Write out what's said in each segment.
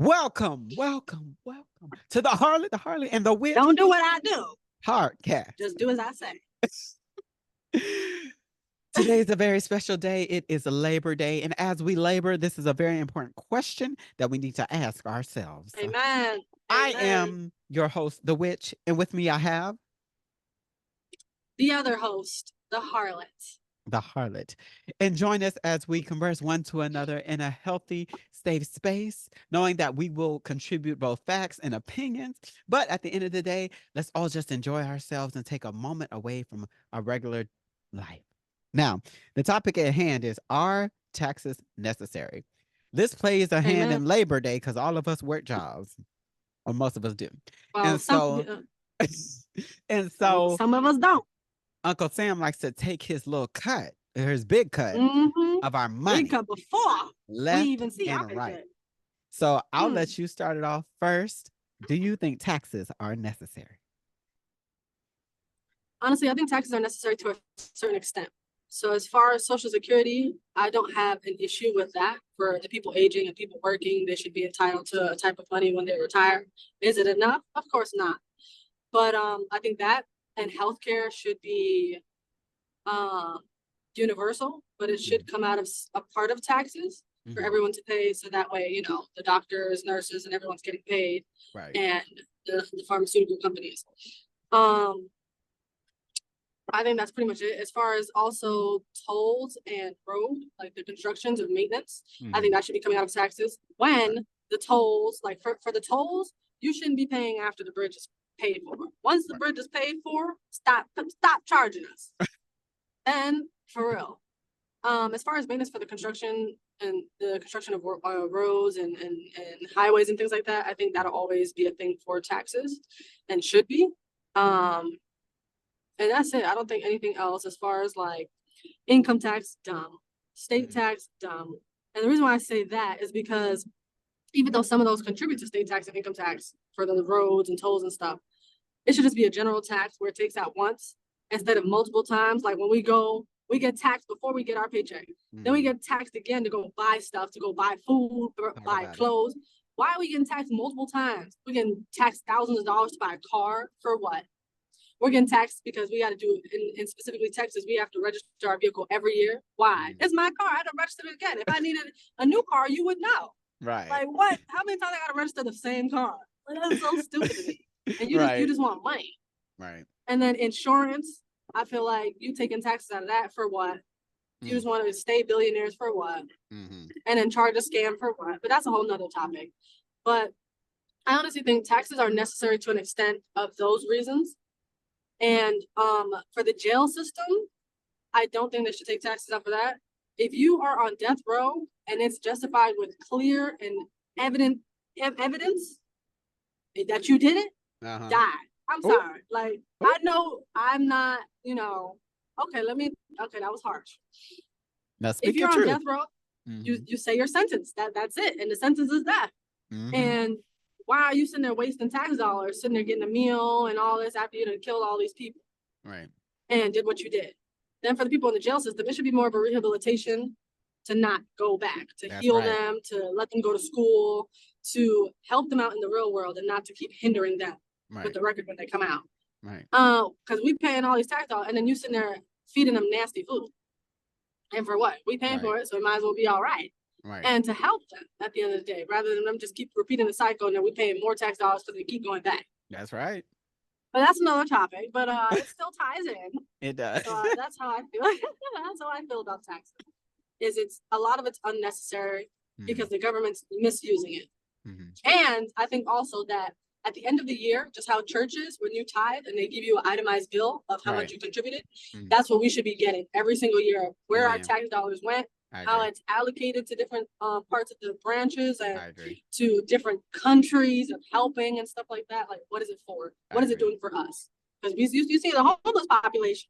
welcome to the Harlot, and the Witch Don't do what I do. Hardcast. Just do as I say. Today is a very special day. It is a Labor Day. And as we labor, this is a very important question that we need to ask ourselves. Amen. I am your host, The Witch, and with me I have the other host, the Harlot. The Harlot. And join us as we converse one to another in a healthy, safe space, knowing that we will contribute both facts and opinions. But at the end of the day, let's all just enjoy ourselves and take a moment away from our regular life. Now, the topic at hand is, are taxes necessary? This plays a hand in Labor Day because all of us work jobs, or most of us do. Well, and so some of us don't. Uncle Sam likes to take his little cut, or his big cut of our money. Big cut before left we even see and our right. paycheck. So I'll let you start it off first. Do you think taxes are necessary? Honestly, I think taxes are necessary to a certain extent. So as far as Social Security, I don't have an issue with that. For the people aging and people working, they should be entitled to a type of money when they retire. Is it enough? Of course not. But I think that and healthcare should be universal, but it should come out of a part of taxes for everyone to pay. So that way, you know, the doctors, nurses, and everyone's getting paid, right? And the pharmaceutical companies. I think that's pretty much it. As far as also tolls and road, like the constructions of maintenance, I think that should be coming out of taxes. When the tolls, like for the tolls, you shouldn't be paying after the bridge is paid for. Once the bridge is paid for, stop charging us. And for real. As far as maintenance for the construction and the construction of roads and highways and things like that, I think that'll always be a thing for taxes and should be. And that's it. I don't think anything else. As far as like income tax, dumb. State tax, dumb. And the reason why I say that is because even though some of those contribute to state tax and income tax for the roads and tolls and stuff, it should just be a general tax where it takes out once instead of multiple times. Like when we go, we get taxed before we get our paycheck. Then we get taxed again to go buy stuff, to go buy food, buy clothes. Why are we getting taxed multiple times? We're getting taxed thousands of dollars to buy a car for what? We're getting taxed because we got to do, in specifically Texas, we have to register our vehicle every year. Why? It's my car. I had to register it again. If I needed a new car, you would know. Right. Like what? How many times I got to register the same car? Like, that's so stupid to me. And you just want money. Right. And then insurance, I feel like you taking taxes out of that for what? You just want to stay billionaires for what? And then charge a scam for what? But that's a whole nother topic. But I honestly think taxes are necessary to an extent of those reasons. And for the jail system, I don't think they should take taxes out for that. If you are on death row and it's justified with clear and evidence that you did it, die. I'm sorry. Like, I know I'm not, you know, okay, that was harsh. If you're on death row, you say your sentence. That's it. And the sentence is death. And why are you sitting there wasting tax dollars, sitting there getting a meal and all this after you done killed all these people? Right. And did what you did. Then for the people in the jail system, it should be more of a rehabilitation to not go back, to heal them, to let them go to school, to help them out in the real world and not to keep hindering them with the record when they come out. Right. Because we paying all these tax dollars and then you sitting there feeding them nasty food. And for what? We paying for it, so it might as well be all right. Right. And to help them at the end of the day, rather than them just keep repeating the cycle and then we paying more tax dollars because they keep going back. That's right. But that's another topic. But it still ties in. It does. So that's how I feel. That's how I feel about taxes. It's a lot of it's unnecessary because the government's misusing it. And I think also that at the end of the year, just how churches, when you tithe and they give you an itemized bill of how much you contributed, that's what we should be getting every single year, where our tax dollars went, how it's allocated to different parts of the branches and to different countries of helping and stuff like that. Like, what is it for? What is it doing for us? Because you see the homeless population.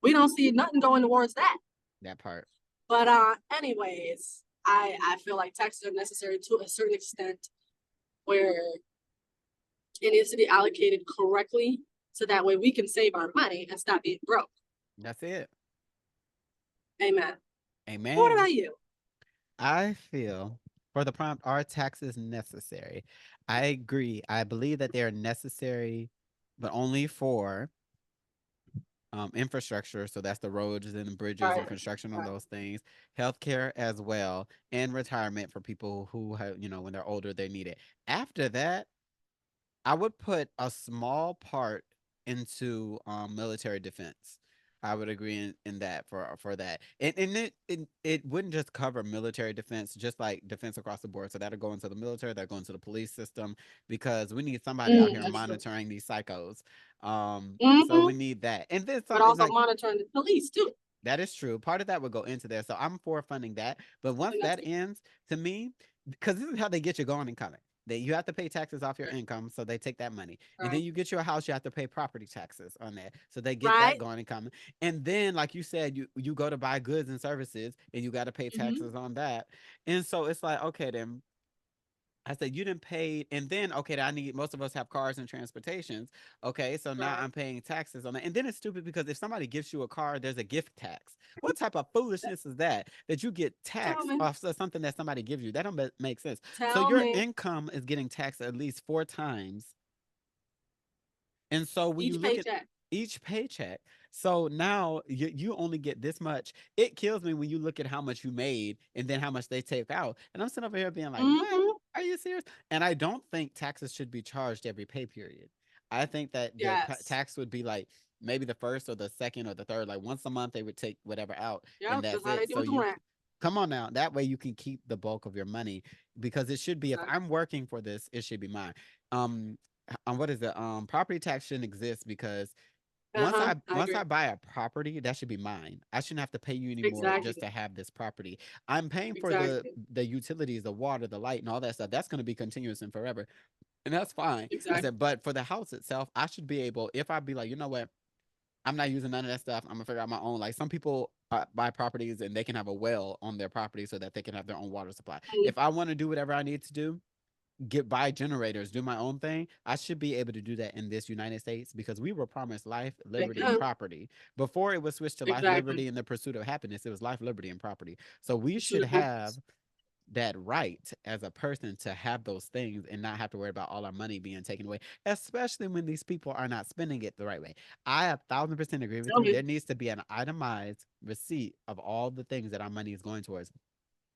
We don't see nothing going towards that. That part. But anyways, I feel like taxes are necessary to a certain extent where it needs to be allocated correctly so that way we can save our money and stop being broke. That's it. Amen. Amen. What about you? I feel For the prompt, are taxes necessary? I agree. I believe that they are necessary, but only for infrastructure. So that's the roads and the bridges and Right. construction on Right. those things, healthcare as well, and retirement for people who have, when they're older, they need it. After that, I would put a small part into military defense. I would agree in that for that, and it wouldn't just cover military defense, just like defense across the board. So that'll go into the military, that'll go into the police system, because we need somebody out here That's true. monitoring these psychos. So we Hmm. need that, and then But something also like monitoring the police too. that is true. Part of that would go into there. So I'm for funding that. But I once think that's that good. ends, to me, because this is how they get you going and coming. That you have to pay taxes off your Right. income, so they take that money. And then Right. you get your house, you have to pay property taxes on that. So they get that Right. going and coming. And then, like you said, you go to buy goods and services and you got to pay Hmm. taxes on that. And so it's like, okay, then I said, you didn't pay, and then okay, I need most of us have cars and transportations. Okay, so now Right. I'm paying taxes on that. And then it's stupid because if somebody gives you a car, there's a gift tax. What type of foolishness is that? That you get Tell taxed me. off of something that somebody gives you. That don't make sense. So Tell your me. income is getting taxed at least four times, and so when you Each look at paycheck. each paycheck, so now you only get this much. It kills me when you look at how much you made and then how much they take out. And I'm sitting over here being like, what? Hmm. Are you serious? And I don't think taxes should be charged every pay period. I think that the Yes. tax would be like maybe the first or the second or the third, like once a month they would take whatever out, and Yep. that's That's how they it. do So with the you rent. come on now. That way you can keep the bulk of your money, because it should be, if Exactly. I'm working for this, it should be mine. Um, what is it? Property tax shouldn't exist because Uh once huh. I I once agree. I buy a property, that should be mine. I shouldn't have to pay you anymore just Exactly. to have this property. I'm paying for the Exactly. the utilities, the water, the light, and all that stuff. That's going to be continuous and forever, and that's fine. I Exactly. said, but for the house itself, I should be able, if I be like, you know what, I'm not using none of that stuff. I'm gonna figure out my own. Like some people buy properties and they can have a well on their property so that they can have their own water supply. Mm. If I want to do whatever I need to do, get buy generators, do my own thing, I should be able to do that in this United States, because we were promised life, They liberty, and can. property. Before it was switched to life, Exactly. liberty, and the pursuit of happiness, it was life, liberty, and property. So we Pursuit should of have happiness. that right as a person to have those things and not have to worry about all our money being taken away, especially when these people are not spending it the right way. I 1,000% agree with Tell you. me. There needs to be an itemized receipt of all the things that our money is going towards.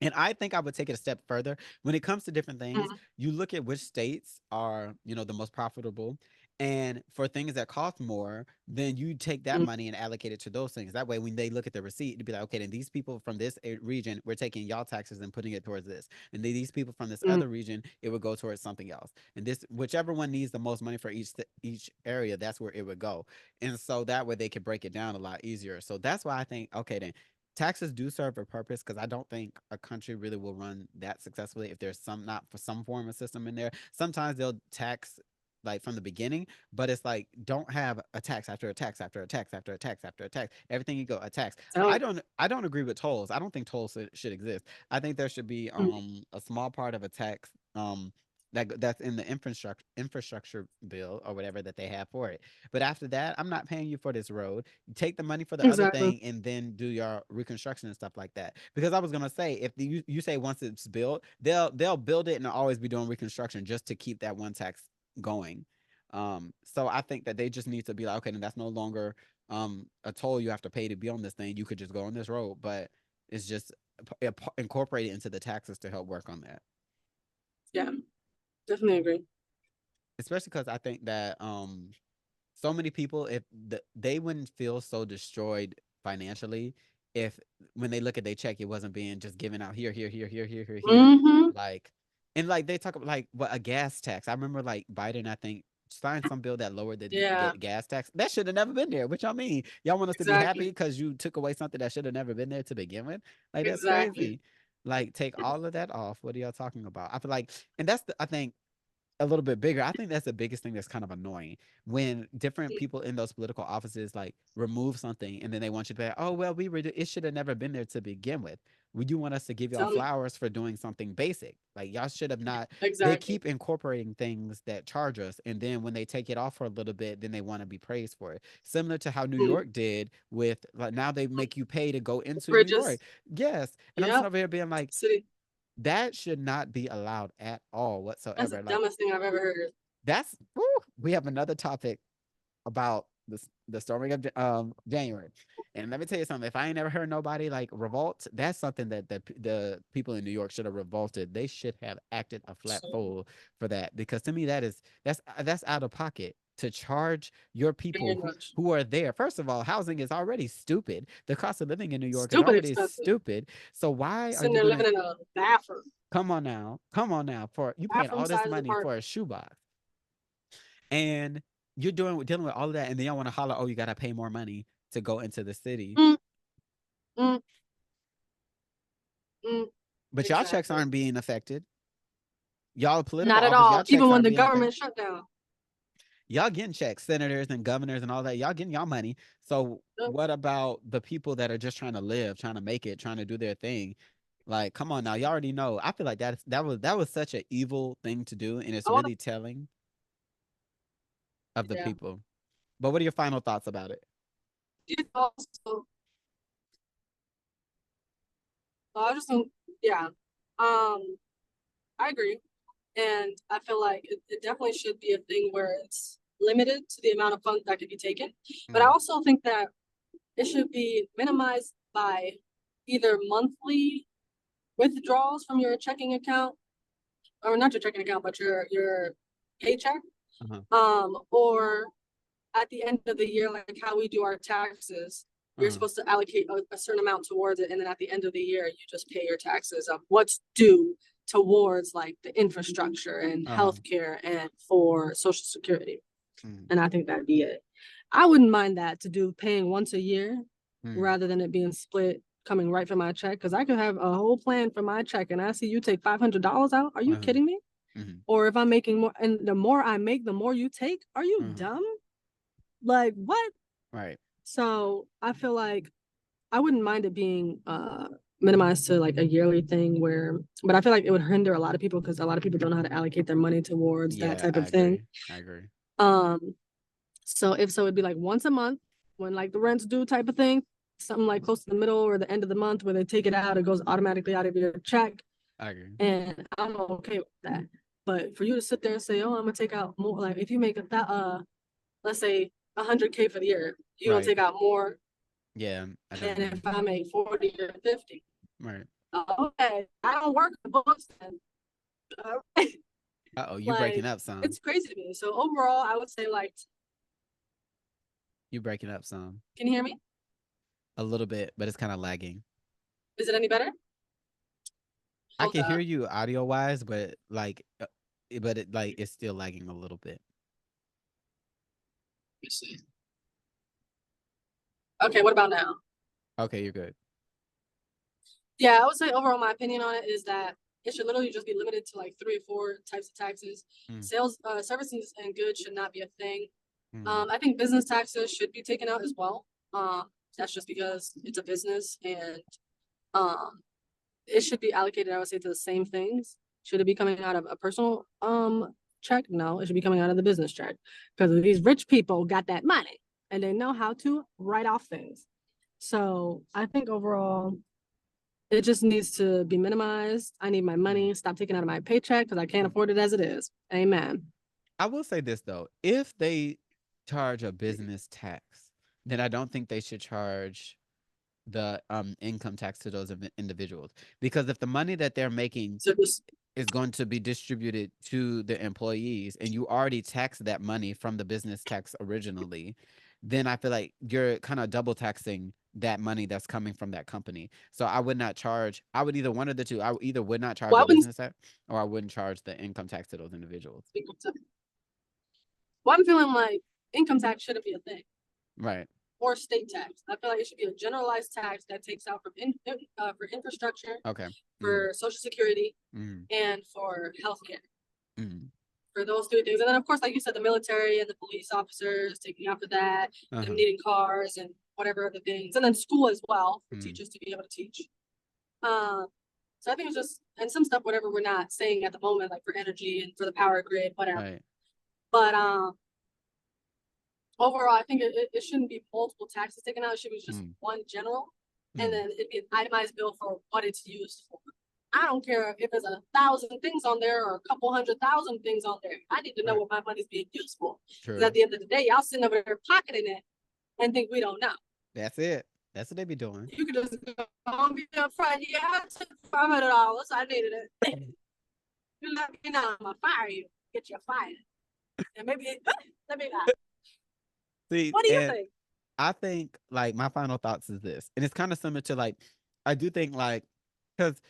And I think I would take it a step further. When it comes to different things, Mm. you look at which states are, the most profitable. And for things that cost more, then you take that Mm. money and allocate it to those things. That way, when they look at the receipt, to be like, okay, then these people from this region, we're taking y'all taxes and putting it towards this. And then these people from this Mm. other region, it would go towards something else. And this, whichever one needs the most money for each area, that's where it would go. And so that way they could break it down a lot easier. So that's why I think, okay, then taxes do serve a purpose, because I don't think a country really will run that successfully if there's some not for some form of system in there. Sometimes they'll tax like from the beginning, but it's like don't have a tax after a tax after a tax after a tax after a tax. Everything you go a tax. Tell me. I don't agree with tolls. I don't think tolls should exist. I think there should be Mm. a small part of a tax that's in the infrastructure bill or whatever that they have for it. But after that, I'm not paying you for this road. Take the money for the other Exactly. thing and then do your reconstruction and stuff like that. Because I was gonna say, if you say once it's built, they'll build it and always be doing reconstruction just to keep that one tax going. So I think that they just need to be like, okay, then that's no longer a toll you have to pay to be on this thing. You could just go on this road, but it's just incorporated into the taxes to help work on that. Yeah. Definitely agree. Especially because I think that so many people, if they wouldn't feel so destroyed financially if when they look at their check, it wasn't being just given out here, here, here, here, here, here, here. Mm-hmm. Like, and like they talk about like what a gas tax. I remember like Biden, I think, signed some bill that lowered the Yeah. gas tax. That should have never been there. Which I mean, y'all want us to be happy Exactly. because you took away something that should have never been there to begin with. Like that's Exactly. crazy. Like take all of that off. What are y'all talking about? I feel like, and that's I think a little bit bigger. I think that's the biggest thing that's kind of annoying when different Mm. people in those political offices like remove something and then they want you to be like, oh well, it should have never been there to begin with. Would you want us to give y'all Tell me. flowers for doing something basic? Like y'all should have not. They Exactly. keep incorporating things that charge us, and then when they take it off for a little bit, then they want to be praised for it. Similar to how New Mm. York did with like now they Mm. make you pay to go The into New York. bridges. Yes, and I'm sitting Yep. over here being like, City. That should not be allowed at all That's the whatsoever. Like dumbest thing I've ever heard. that's woo, we have another topic about the storming of January. And let me tell you something. If I ain't never heard nobody like revolt, that's something that the people in New York should have revolted. They should have acted a flat So fool for that because to me that's out of pocket to charge your very people much. who are there. First of all, housing is already stupid. The cost of living in New York is Stupid already expensive. stupid. So why are Sitting you there gonna living in a bathroom. come on now for you paying Bathroom all this size money for apartment. a shoebox and you're dealing with all of that, and then y'all want to holler, oh, you gotta pay more money to go into the city. Mm, mm, mm, But y'all checks exactly. aren't being affected. Y'all political Not at office, all. y'all checks Even when aren't the being affected. government shut down. Y'all getting checks, senators and governors and all that. Y'all getting y'all money. So Yep. what about the people that are just trying to live, trying to make it, trying to do their thing? Like, come on now, y'all already know. I feel like that was such an evil thing to do, and it's I want to, really telling of the yeah. people. But what are your final thoughts about it? It's also, I just think, yeah. I agree. And I feel like it definitely should be a thing where it's limited to the amount of funds that can be taken. But I Mm, also think that it should be minimized by either monthly withdrawals from your checking account, or not your checking account, but your paycheck, uh-huh, or at the end of the year, like how we do our taxes, you're uh-huh, supposed to allocate a certain amount towards it, and then at the end of the year, you just pay your taxes of what's due towards like the infrastructure and uh-huh. healthcare and for Social Security. Mm, And I think that'd be it. I wouldn't mind that to do paying once a year mm, rather than it being split coming right from my check. Because I could have a whole plan for my check and I see you take $500 out. Are you uh-huh, kidding me? mhm, Or if I'm making more, and the more I make, the more you take. Are you mhm. dumb? Like what? Right. So I feel like I wouldn't mind it being minimized to like a yearly thing where, but I feel like it would hinder a lot of people because a lot of people don't know how to allocate their money towards that Yeah, type I of thing. agree. I agree. Um, so if so, it'd be like once a month when like the rent's due type of thing, something like close to the middle or the end of the month where they take it out, it goes automatically out of your check. I agree. And I'm okay with that. But for you to sit there and say, oh, I'm gonna take out more, like if you make that let's say 100K for the year, you're gonna Right. take out more Yeah, I know what than you mean. if I make 40 or 50. Right. Okay, I don't work the books then. Uh, Uh-oh, you breaking like up some. it's crazy to me. So overall, I would say like, You breaking up some. can you hear me? A little bit, but it's kind of lagging. Is it any better? I Hold can hear up. you audio wise, but but it like it's still lagging a little bit. Let me see. Okay, what about now? Okay, you're good. Yeah, I would say overall, my opinion on it is that it should literally just be limited to like 3 or 4 types of taxes. Mm, Sales, services, and goods should not be a thing. mm, I think business taxes should be taken out as well. That's just because it's a business and um, it should be allocated, I would say, to the same things. Should it be coming out of a personal check? No, it should be coming out of the business check because these rich people got that money and they know how to write off things. So I think overall, it just needs to be minimized. I need my mm. money. Stop taking out of my paycheck because I can't afford it as it is. Amen. I will say this though. If they charge a business tax, then I don't think they should charge the income tax to those individuals because if the money that they're making So just is going to be distributed to the employees and you already tax that money from the business tax originally, then I feel like you're kind of double taxing that money that's coming from that company. So I would not charge, I would either one of the two, I either would not charge well, the I wouldn't business tax or I wouldn't charge the income tax to those individuals. income tax. Well, I'm feeling like income tax shouldn't be a thing. Right. Or state tax. I feel like it should be a generalized tax that takes out from for infrastructure, Okay. Mm, for Social Security, mm, and for healthcare. mm. For those 3 things, and then of course, like you said, the military and the police officers taking out for that, them Uh-huh. needing cars and whatever other things, and then school as well for Mm, teachers to be able to teach. Um, so I think it's just and some stuff, whatever we're not saying at the moment, like for energy and for the power grid, whatever. right. But overall, I think it shouldn't be multiple taxes taken out. It should be just Mm, one general, and mm. then it'd be an itemized bill for what it's used for. I don't care if there's 1,000 things on there or a couple 100,000 things on there. I need to know Right. what my money's being used for. Because at True. the end of the day, y'all sitting over there pocketing it and think we don't know. That's it. That's what they be doing. You could just go and be up front. Yeah, I took $500. I needed it. You let me know, I'm gonna fire you. Get you fired. And maybe let me know. See, What do you and think? I think like my final thoughts is this, and it's kind of similar to like I do think like because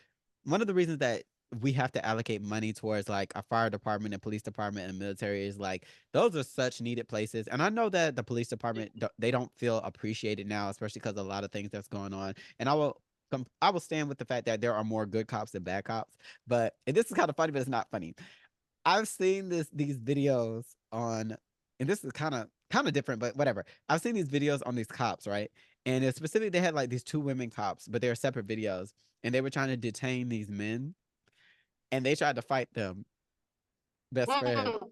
one of the reasons that we have to allocate money towards like a fire department and police department and military is like those are such needed places, and I know that the police department they don't feel appreciated now, especially because a lot of things that's going on. And I will stand with the fact that there are more good cops than bad cops, but and this is kind of funny, but it's not funny. I've seen these videos on, and this is kind of different, but whatever. I've seen these videos on these cops, right? And it's specifically they had like these two women cops, but they were separate videos, and they were trying to detain these men, and they tried to fight them. Best friend, Mm.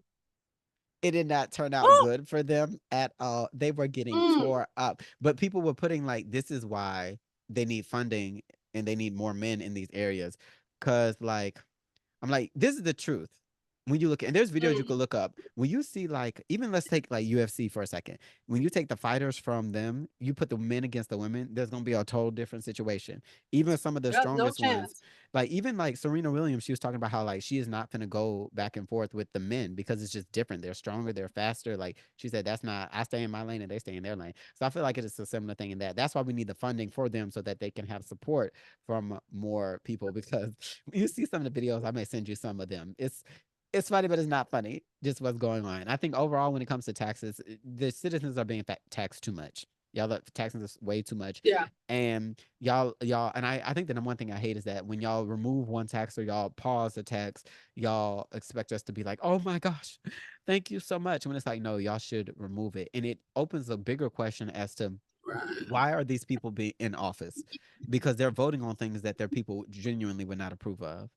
it did not turn out Oh, good for them at all. They were getting mm. tore up, but people were putting like this is why they need funding and they need more men in these areas, because like I'm like, this is the truth. When you look at, and there's videos you Mm. could look up. When you see like, even let's take like UFC for a second. When you take the fighters from them, you put the men against the women, there's gonna be a total different situation. Even some of the Yep, no strongest ones, chance. like even like Serena Williams, she was talking about how like she is not gonna go back and forth with the men because it's just different. They're stronger, they're faster. Like she said, that's not I stay in my lane and they stay in their lane. So I feel like it is a similar thing in that. That's why we need the funding for them so that they can have support from more people because you see some of the videos, I may send you some of them. It's funny, but it's not funny. Just what's going on. I think overall, when it comes to taxes, the citizens are being taxed too much. Y'all are taxing us way too much, Yeah. and and I think the number one thing I hate is that when y'all remove one tax or y'all pause the tax, y'all expect us to be like, oh my gosh, thank you so much. When it's like, no, y'all should remove it, and it opens a bigger question as to Right. why are these people be in office? Because they're voting on things that their people genuinely would not approve of.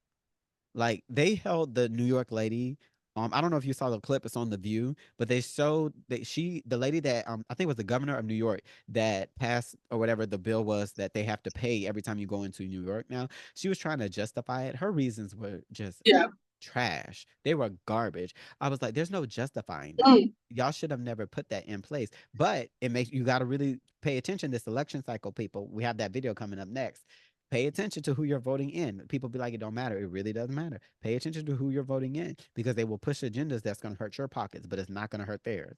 Like they held the New York lady. I don't know if you saw the clip. It's on the View, but they showed that the lady that I think was the governor of New York that passed or whatever the bill was that they have to pay every time you go into New York now. She was trying to justify it. Her reasons were just Yeah. trash. They were garbage. I was like, there's no justifying that. Mm. Y'all should have never put that in place. But it makes you got to really pay attention this election cycle, people. We have that video coming up next. Pay attention to who you're voting in. People be like, it don't matter. It really doesn't matter. Pay attention to who you're voting in because they will push agendas that's going to hurt your pockets, but it's not going to hurt theirs.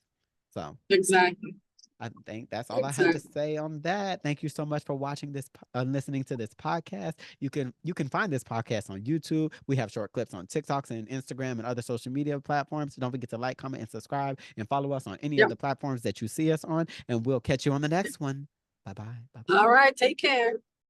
So Exactly. I think that's all I have to Exactly. say on that. Thank you so much for watching this, listening to this podcast. You can find this podcast on YouTube. We have short clips on TikToks and Instagram and other social media platforms. Don't forget to like, comment, and subscribe, and follow us on any of Yep. the platforms that you see us on. And we'll catch you on the next one. Bye bye. Bye bye. All right. Take care.